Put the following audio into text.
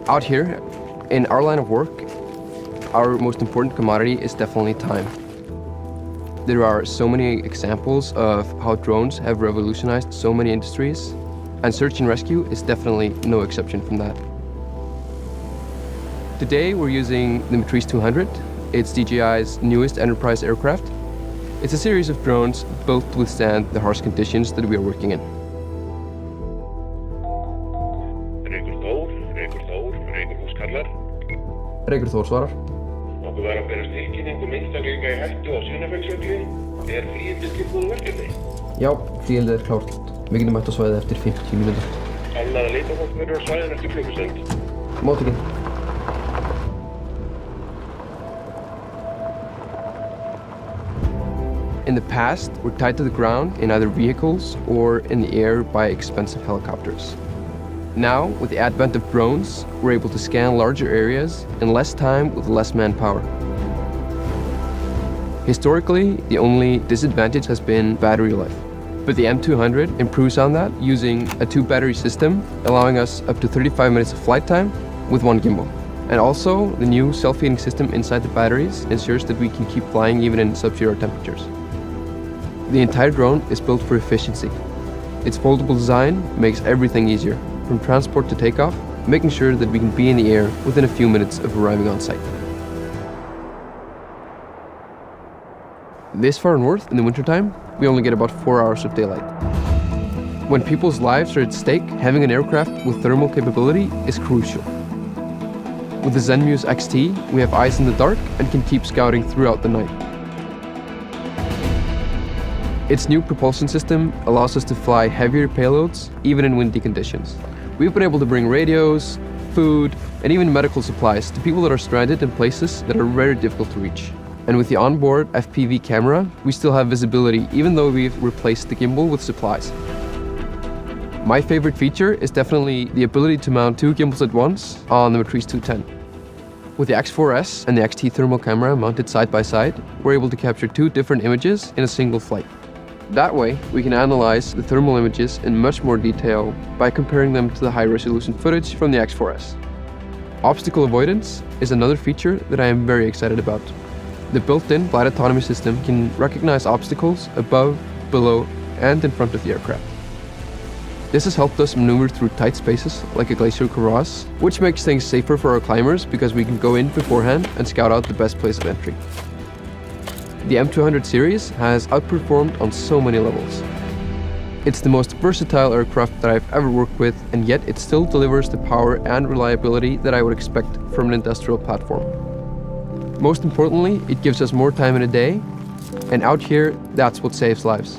Out here, in our line of work, our most important commodity is definitely time. There are so many examples of how drones have revolutionized so many industries, and search and rescue is definitely no exception from that. Today we're using the Matrice 200. It's DJI's newest enterprise aircraft. It's a series of drones built to withstand the harsh conditions that we are working in. Reykur Þór svarar. Okkur var að berast tilkynning einstaklinga í hættu á Sunnafellsjökli. Fríhildið tilbúið verkefni? Já, fríhildið klárt. Við getum mætt á svæðið eftir 50 mínútur. Annað að leitafólk verður á svæðinu eftir klukkustund. Móttekinn. In the past, we're tied to the ground in either vehicles or in the air by expensive helicopters. Now, with the advent of drones, we're able to scan larger areas in less time with less manpower. Historically, the only disadvantage has been battery life. But the M200 improves on that using a 2-battery system, allowing us up to 35 minutes of flight time with 1 gimbal. And also, the new self-heating system inside the batteries ensures that we can keep flying even in sub-zero temperatures. The entire drone is built for efficiency. Its foldable design makes everything easier, from transport to takeoff, making sure that we can be in the air within a few minutes of arriving on site. This far north in the wintertime, we only get about 4 hours of daylight. When people's lives are at stake, having an aircraft with thermal capability is crucial. With the Zenmuse XT, we have eyes in the dark and can keep scouting throughout the night. Its new propulsion system allows us to fly heavier payloads, even in windy conditions. We've been able to bring radios, food, and even medical supplies to people that are stranded in places that are very difficult to reach. And with the onboard FPV camera, we still have visibility even though we've replaced the gimbal with supplies. My favorite feature is definitely the ability to mount 2 gimbals at once on the Matrice 210. With the X4S and the XT thermal camera mounted side by side, we're able to capture 2 different images in a single flight. That way, we can analyze the thermal images in much more detail by comparing them to the high-resolution footage from the X4S. Obstacle avoidance is another feature that I am very excited about. The built-in flight autonomy system can recognize obstacles above, below, and in front of the aircraft. This has helped us maneuver through tight spaces like a glacial crevasse, which makes things safer for our climbers because we can go in beforehand and scout out the best place of entry. The M200 series has outperformed on so many levels. It's the most versatile aircraft that I've ever worked with, and yet it still delivers the power and reliability that I would expect from an industrial platform. Most importantly, it gives us more time in a day, and out here, that's what saves lives.